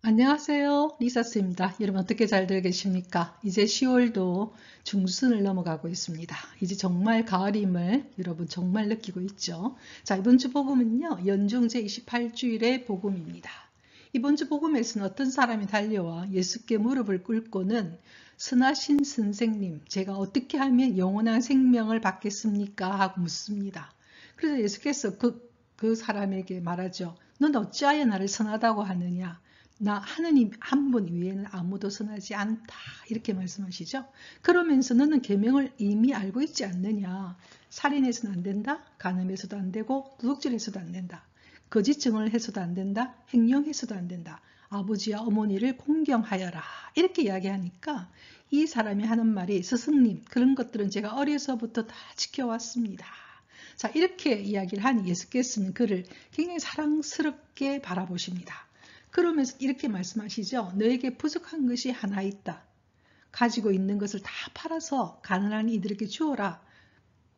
안녕하세요. 리사스입니다. 여러분 어떻게 잘들 계십니까? 이제 10월도 중순을 넘어가고 있습니다. 이제 정말 가을임을 여러분 정말 느끼고 있죠. 자, 이번 주 복음은요. 연중 제28주일의 복음입니다. 이번 주 복음에서는 어떤 사람이 달려와 예수께 무릎을 꿇고는 선하신 선생님, 제가 어떻게 하면 영원한 생명을 받겠습니까? 하고 묻습니다. 그래서 예수께서 그 사람에게 말하죠. 넌 어찌하여 나를 선하다고 하느냐? 나 하느님 한 분 외에는 아무도 선하지 않다. 이렇게 말씀하시죠. 그러면서 너는 계명을 이미 알고 있지 않느냐. 살인해서는 안 된다. 간음해서도 안 되고 도둑질해서도 안 된다. 거짓 증언을 해서도 안 된다. 횡령해서도 안 된다. 아버지와 어머니를 공경하여라. 이렇게 이야기하니까 이 사람이 하는 말이 스승님 그런 것들은 제가 어려서부터 다 지켜왔습니다. 자, 이렇게 이야기를 하니 예수께서는 그를 굉장히 사랑스럽게 바라보십니다. 그러면서 이렇게 말씀하시죠. 너에게 부족한 것이 하나 있다. 가지고 있는 것을 다 팔아서 가난한 이들에게 주어라.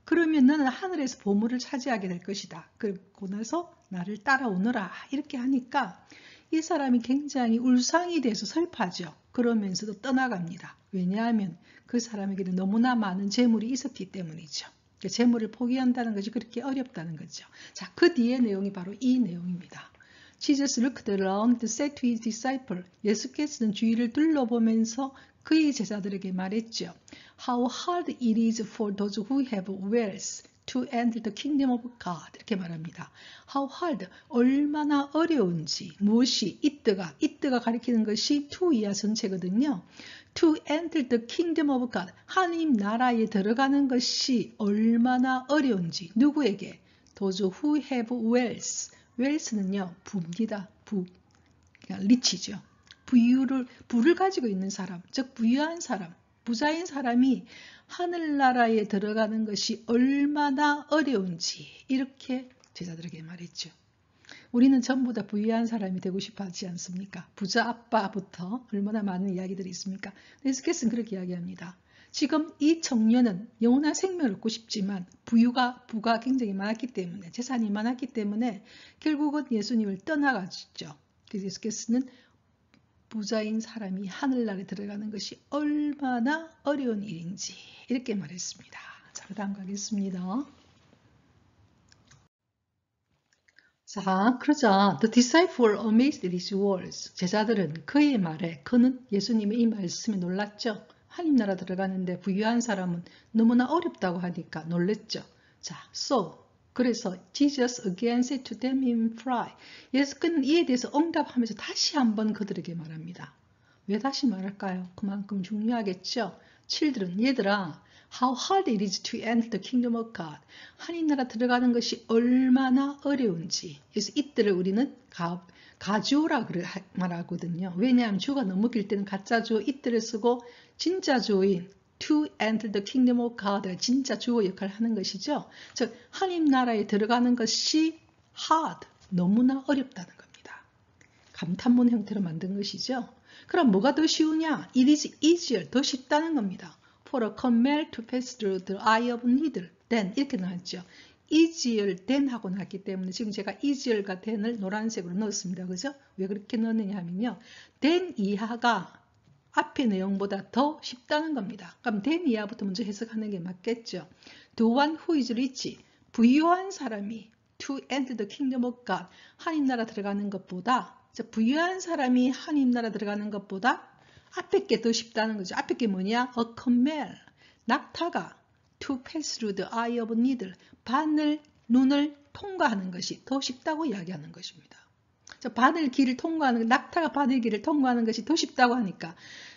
그러면 너는 하늘에서 보물을 차지하게 될 것이다. 그러고 나서 나를 따라오너라. 이렇게 하니까 이 사람이 굉장히 울상이 돼서 슬퍼하죠. 그러면서도 떠나갑니다. 왜냐하면 그 사람에게는 너무나 많은 재물이 있었기 때문이죠. 재물을 포기한다는 것이 그렇게 어렵다는 거죠. 자, 그 뒤의 내용이 바로 이 내용입니다. Jesus looked around and said to his disciple, 예수께서는 주위를 둘러보면서 그의 제자들에게 말했죠. How hard it is for those who have wealth to enter the kingdom of God. 이렇게 말합니다. How hard, 얼마나 어려운지, 무엇이, 이때가 가리키는 것이 to 이하 전체거든요. To enter the kingdom of God, 하나님 나라에 들어가는 것이 얼마나 어려운지, 누구에게? Those who have wealth. 웰스는요, 부입니다. 부. 그러니까 리치죠. 부를 가지고 있는 사람, 즉 부유한 사람, 부자인 사람이 하늘나라에 들어가는 것이 얼마나 어려운지 이렇게 제자들에게 말했죠. 우리는 전부 다 부유한 사람이 되고 싶어 하지 않습니까? 부자 아빠부터 얼마나 많은 이야기들이 있습니까? 예수께서는 그렇게 이야기합니다. 지금 이 청년은 영원한 생명을 얻고 싶지만 부가 굉장히 많았기 때문에 재산이 많았기 때문에 결국은 예수님을 떠나가죠. 그래서 예수께서는 부자인 사람이 하늘나라에 들어가는 것이 얼마나 어려운 일인지 이렇게 말했습니다. 자, 다음 가겠습니다. 자, 그러자 the disciples were amazed at his words. 제자들은 그의 말에, 그는 예수님의 이 말씀에 놀랐죠. 하나님 나라 들어가는데 부유한 사람은 너무나 어렵다고 하니까 놀랬죠. 자, 그래서 Jesus again said to them in fry. 예수께서는 이에 대해서 응답하면서 다시 한번 그들에게 말합니다. 왜 다시 말할까요? 그만큼 중요하겠죠. children, 얘들아, how hard it is to enter the kingdom of God. 하나님 나라 들어가는 것이 얼마나 어려운지. 그래서 이때를 우리는 가주오라 말하거든요. 왜냐하면 주가 너무 길 때는 가짜 주어 이때를 쓰고 진짜 주어인 to enter the kingdom of God, 진짜 주어 역할을 하는 것이죠. 즉 하나님 나라에 들어가는 것이 hard, 너무나 어렵다는 겁니다. 감탄문 형태로 만든 것이죠. 그럼 뭐가 더 쉬우냐? It is easier, 더 쉽다는 겁니다. For a camel to pass through the eye of needle, then 이렇게 나왔죠. easier than 하고 나왔기 때문에 지금 제가 easier과 than을 노란색으로 넣었습니다. 그죠? 왜 그렇게 넣느냐 하면요. than 이하가 앞의 내용보다 더 쉽다는 겁니다. 그럼 than 이하부터 먼저 해석하는 게 맞겠죠. The one who is rich, 부유한 사람이 to enter the kingdom of God, 하나님 나라 들어가는 것보다, 부유한 사람이 하나님 나라 들어가는 것보다 앞에 게 더 쉽다는 거죠. 앞에 게 뭐냐? A camel, 낙타가 to pass through the eye of needle, 눈을 통과하는 것이 더 쉽다고 이야기하는 것입니다. 낙타가 바늘길을 통과하는 것이 더 쉽다고 하니까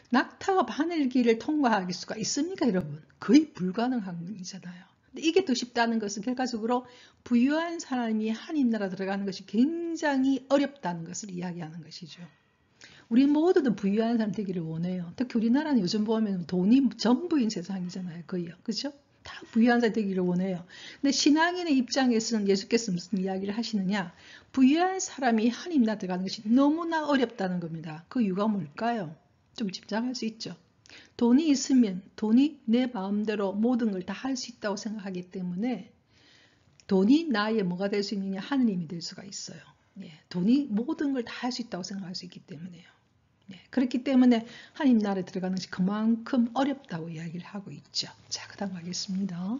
낙타가 바늘길을 통과할 수가 있습니까, 여러분? 거의 불가능한 일이잖아요. 근데 이게 더 쉽다는 것은 결과적으로 부유한 사람이 하나님 나라 들어가는 것이 굉장히 어렵다는 것을 이야기하는 것이죠. 우리 모두도 부유한 사람 되기를 원해요. 특히 우리나라는 요즘 보면 돈이 전부인 세상이잖아요. 거의요. 그죠? 다 부유한 사람 되기를 원해요. 근데 신앙인의 입장에서는 예수께서 무슨 이야기를 하시느냐? 부유한 사람이 하나님 나라 들어가는 것이 너무나 어렵다는 겁니다. 그 이유가 뭘까요? 좀 짐작할 수 있죠. 돈이 있으면 돈이 내 마음대로 모든 걸 다 할 수 있다고 생각하기 때문에 돈이 나의 뭐가 될 수 있느냐? 하느님이 될 수가 있어요. 예, 돈이 모든 걸 다 할 수 있다고 생각할 수 있기 때문에요. 그렇기 때문에 하나님 나라에 들어가는 것이 그만큼 어렵다고 이야기를 하고 있죠. 자, 그 다음 가겠습니다.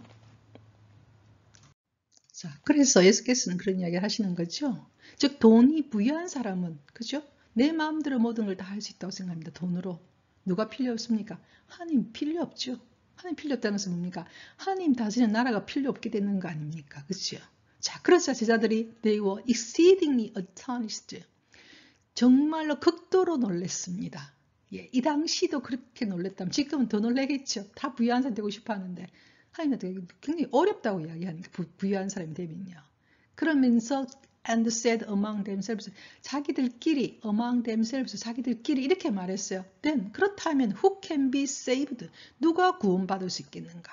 자, 그래서 예수께서는 그런 이야기를 하시는 거죠. 즉, 돈이 부유한 사람은, 그죠? 내 마음대로 모든 걸 다 할 수 있다고 생각합니다. 돈으로. 누가 필요 없습니까? 하나님 필요 없죠. 하나님 필요 없다는 것은 뭡니까? 하나님 다스리는 나라가 필요 없게 되는 거 아닙니까? 그죠? 자, 그래서 제자들이 they were exceedingly astonished. 정말로 극도로 놀랐습니다. 예, 이 당시도 그렇게 놀랬다면 지금은 더 놀라겠죠. 다 부유한 사람 되고 싶어 하는데 하나님한테 굉장히 어렵다고 이야기하니까 부유한 사람이 되면요. 그러면서 and said among themselves 자기들끼리 among themselves 자기들끼리 이렇게 말했어요. Then 그렇다면 who can be saved? 누가 구원받을 수 있겠는가?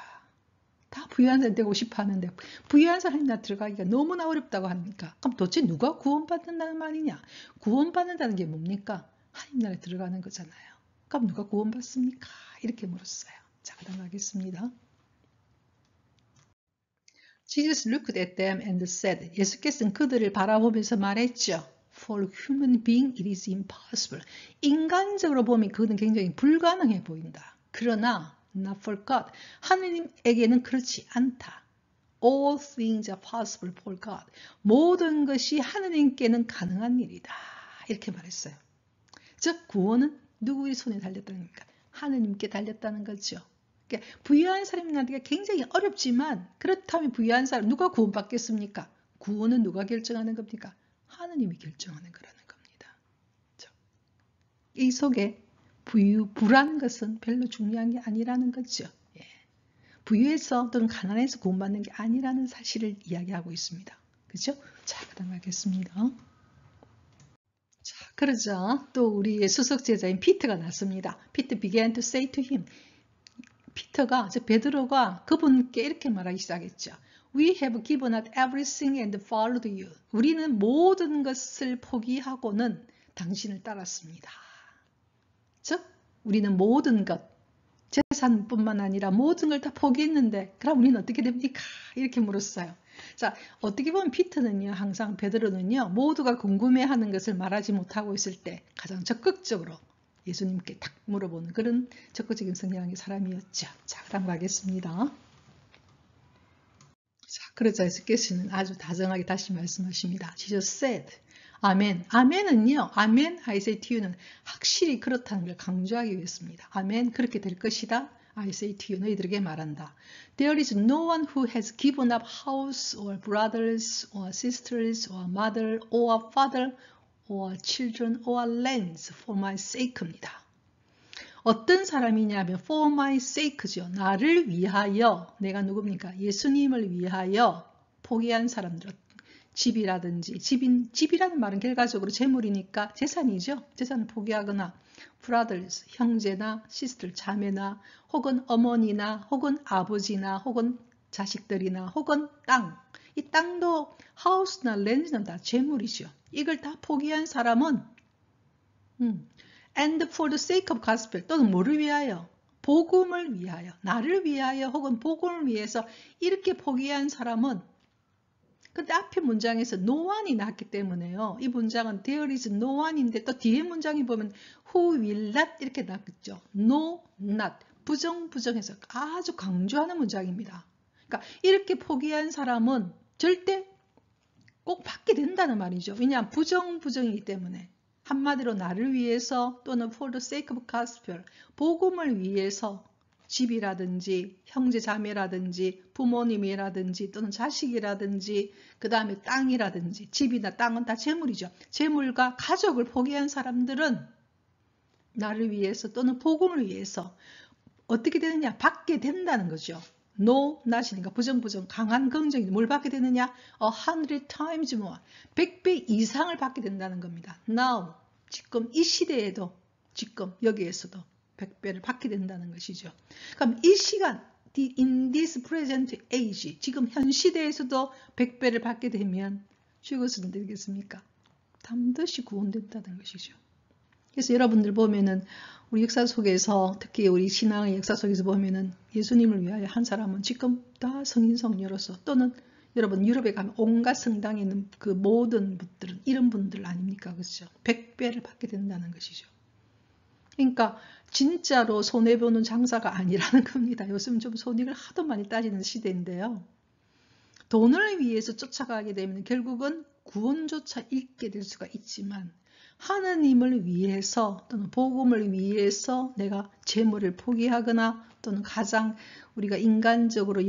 다 부유한 사람 되고 싶어 하는데 부유한 사람이 나 들어가기가 너무나 어렵다고 합니까? 그럼 도대체 누가 구원받는다는 말이냐? 구원받는다는 게 뭡니까? 하나님 나라에 들어가는 거잖아요. 그럼 누가 구원받습니까? 이렇게 물었어요. 자, 그 다음 하겠습니다. Jesus looked at them and said, 예수께서는 그들을 바라보면서 말했죠. For human being it is impossible. 인간적으로 보면 그것은 굉장히 불가능해 보인다. 그러나 not for God. 하느님에게는 그렇지 않다. All things are possible for God. 모든 것이 하느님께는 가능한 일이다. 이렇게 말했어요. 즉 구원은 누구의 손에 달렸다는 겁니까? 하느님께 달렸다는 거죠. 그러니까 부유한 사람한테 굉장히 어렵지만 그렇다면 부유한 사람 누가 구원받겠습니까? 구원은 누가 결정하는 겁니까? 하느님이 결정하는 거라는 겁니다. 이 속에 부유한 것은 별로 중요한 게 아니라는 거죠. 예. 부유해서 또는 가난해서 구원받는 게 아니라는 사실을 이야기하고 있습니다. 그렇죠? 자, 그 다음 하겠습니다. 자, 그러자 또 우리의 수석 제자인 피터가 났습니다. Peter began to say to him. 피터가, 즉 베드로가 그분께 이렇게 말하기 시작했죠. We have given up everything and followed you. 우리는 모든 것을 포기하고는 당신을 따랐습니다. 즉 우리는 모든 것, 재산뿐만 아니라 모든 걸 다 포기했는데 그럼 우리는 어떻게 됩니까? 이렇게 물었어요. 자, 어떻게 보면 피터는요, 항상 베드로는요, 모두가 궁금해하는 것을 말하지 못하고 있을 때 가장 적극적으로 예수님께 탁 물어보는 그런 적극적인 성향의 사람이었죠. 자, 그 다음 가겠습니다. 자, 그러자 예수께서는 아주 다정하게 다시 말씀하십니다. Jesus said, 아멘. 아멘은요, 아멘, I say to you는 확실히 그렇다는 걸 강조하기 위해서입니다. 아멘, 그렇게 될 것이다. I say to you, 너희들에게 말한다. There is no one who has given up house or brothers or sisters or mother or father or children or lands for my sake입니다. 어떤 사람이냐면 for my sake죠. 나를 위하여, 내가 누굽니까? 예수님을 위하여 포기한 사람들, 집이라든지, 집이라는 말은 결과적으로 재물이니까 재산이죠. 재산을 포기하거나 brothers, 형제나 sister, 자매나 혹은 어머니나 혹은 아버지나 혹은 자식들이나 혹은 땅. 이 땅도 house나 land는 다 재물이죠. 이걸 다 포기한 사람은 and for the sake of gospel 또는 뭐를 위하여? 복음을 위하여, 나를 위하여 혹은 복음을 위해서 이렇게 포기한 사람은 근데 앞에 문장에서 no one이 나왔기 때문에요. 이 문장은 there is no one인데 또 뒤에 문장에 보면 who will not 이렇게 나왔죠. no, not. 부정해서 아주 강조하는 문장입니다. 그러니까 이렇게 포기한 사람은 절대 꼭 받게 된다는 말이죠. 왜냐하면 부정이기 때문에. 한마디로 나를 위해서 또는 for the sake of gospel, 복음을 위해서 집이라든지 형제 자매라든지 부모님이라든지 또는 자식이라든지 그 다음에 땅이라든지 집이나 땅은 다 재물이죠. 재물과 가족을 포기한 사람들은 나를 위해서 또는 복음을 위해서 어떻게 되느냐? 받게 된다는 거죠. No, not이니까 부정, 강한 긍정이 뭘 받게 되느냐? 100 times more, 100배 이상을 받게 된다는 겁니다. Now, 지금 이 시대에도 지금 여기에서도 100배를 받게 된다는 것이죠. 그럼 이 시간, in this present age, 지금 현 시대에서도 100배를 받게 되면 죽어서는 되겠습니까? 반드시 구원된다는 것이죠. 그래서 여러분들 보면은 우리 역사 속에서 특히 우리 신앙의 역사 속에서 보면은 예수님을 위하여 한 사람은 지금 다 성인 성녀로서 또는 여러분 유럽에 가면 온갖 성당에 있는 그 모든 분들은 이런 분들 아닙니까? 그렇죠? 100배를 받게 된다는 것이죠. 그러니까 진짜로 손해보는 장사가 아니라는 겁니다. 요즘 좀 손익을 하도 많이 따지는 시대인데요. 돈을 위해서 쫓아가게 되면 결국은 구원조차 잃게 될 수가 있지만 하느님을 위해서 또는 복음을 위해서 내가 재물을 포기하거나 또는 가장 우리가 인간적으로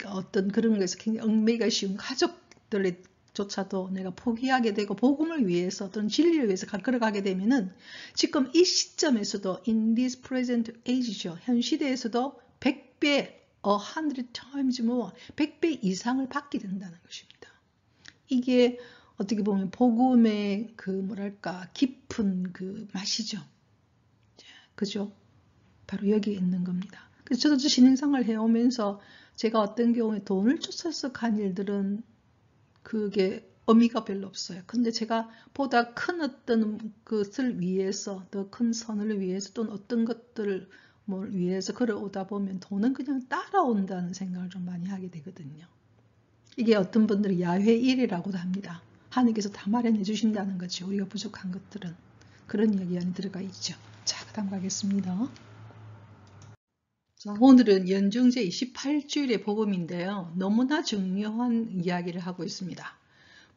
어떤 그런 것에서 굉장히 얽매이기가 쉬운 가족들조차도 내가 포기하게 되고 복음을 위해서 또는 진리를 위해서 걸어가게 되면은 지금 이 시점에서도 in this present age죠. 현 시대에서도 100배 100 times more 100배 이상을 받게 된다는 것입니다. 이게 어떻게 보면 복음의 그 뭐랄까 깊은 그 맛이죠. 그죠? 바로 여기에 있는 겁니다. 그래서 저도 신앙생활을 해오면서 제가 어떤 경우에 돈을 쫓아서 간 일들은 그게 의미가 별로 없어요. 근데 제가 보다 큰 어떤 것을 위해서 더 큰 선을 위해서 또는 어떤 것들을 위해서 걸어오다 보면 돈은 그냥 따라온다는 생각을 좀 많이 하게 되거든요. 이게 어떤 분들은 야훼 일이라고도 합니다. 하나님께서 다 마련해 주신다는 거죠. 우리가 부족한 것들은. 그런 이야기 안에 들어가 있죠. 자, 그 다음 가겠습니다. 자, 오늘은 연중제 28주일의 복음인데요. 너무나 중요한 이야기를 하고 있습니다.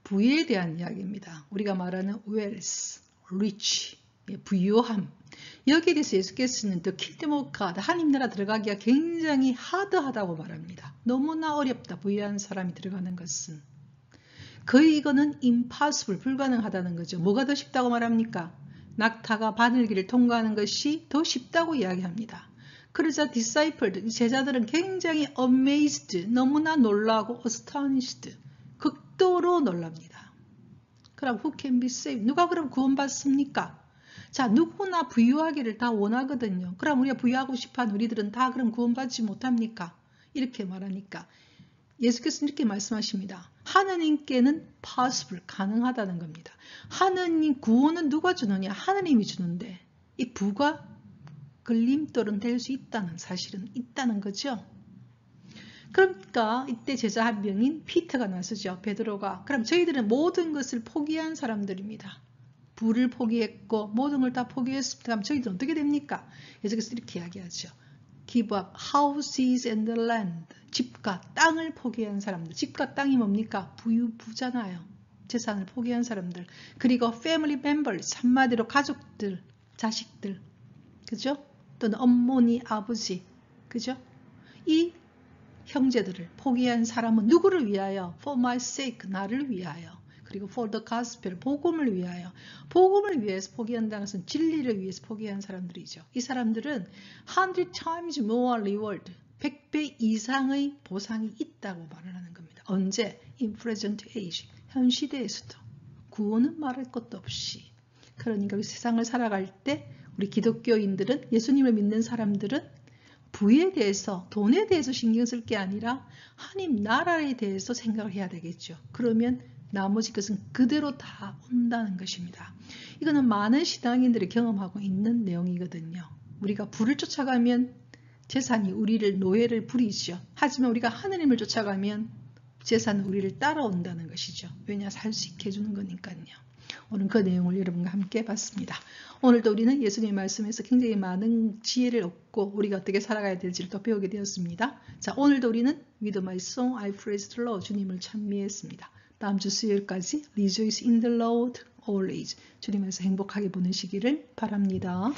부에 대한 이야기입니다. 우리가 말하는 wealth, rich, 부유함. 여기에 대해서 예수께서는 the kingdom of God, 하나님 나라 들어가기가 굉장히 하드하다고 말합니다. 너무나 어렵다. 부유한 사람이 들어가는 것은. 거의 이거는 impossible, 불가능하다는 거죠. 뭐가 더 쉽다고 말합니까? 낙타가 바늘길을 통과하는 것이 더 쉽다고 이야기합니다. 그러자 disciple, 제자들은 굉장히 amazed, 너무나 놀라고 astonished, 극도로 놀랍니다. 그럼 who can be saved? 누가 그럼 구원받습니까? 자, 누구나 부유하기를 다 원하거든요. 그럼 우리가 부유하고 싶어하는 우리들은 다 그럼 구원받지 못합니까? 이렇게 말하니까 예수께서는 이렇게 말씀하십니다. 하느님께는 possible, 가능하다는 겁니다. 하느님 구원은 누가 주느냐? 하느님이 주는데 이 부가 걸림돌은 될 수 있다는 사실은 있다는 거죠. 그러니까 이때 제자 한 명인 피터가 나서죠. 베드로가. 그럼 저희들은 모든 것을 포기한 사람들입니다. 부를 포기했고 모든 걸 다 포기했습니다. 그럼 저희들은 어떻게 됩니까? 예수께서 이렇게 이야기하죠. Give up houses and the land. 집과 땅을 포기한 사람들. 집과 땅이 뭡니까? 부잖아요. 재산을 포기한 사람들. 그리고 family members. 한마디로 가족들, 자식들. 그죠? 또는 어머니, 아버지. 그죠? 이 형제들을 포기한 사람은 누구를 위하여? For my sake. 나를 위하여. 그리고 for the gospel, 복음을 위하여. 복음을 위해서 포기한다는 것은 진리를 위해서 포기한 사람들이죠. 이 사람들은 100 times more reward, 100배 이상의 보상이 있다고 말을 하는 겁니다. 언제? In present age, 현 시대에서도. 구원은 말할 것도 없이. 그러니까 세상을 살아갈 때 우리 기독교인들은, 예수님을 믿는 사람들은 부에 대해서, 돈에 대해서 신경 쓸 게 아니라 하나님 나라에 대해서 생각을 해야 되겠죠. 그러면 나머지 것은 그대로 다 온다는 것입니다. 이거는 많은 신앙인들이 경험하고 있는 내용이거든요. 우리가 부를 쫓아가면 재산이 우리를 노예를 부리죠. 하지만 우리가 하느님을 쫓아가면 재산은 우리를 따라온다는 것이죠. 왜냐? 살 수 있게 해주는 거니까요. 오늘 그 내용을 여러분과 함께 봤습니다. 오늘도 우리는 예수님의 말씀에서 굉장히 많은 지혜를 얻고 우리가 어떻게 살아가야 될지를 또 배우게 되었습니다. 자, 오늘도 우리는 With my song I praise the Lord, 주님을 찬미했습니다. 다음 주 수요일까지 Rejoice in the Lord always, 주님에서 행복하게 보내시기를 바랍니다.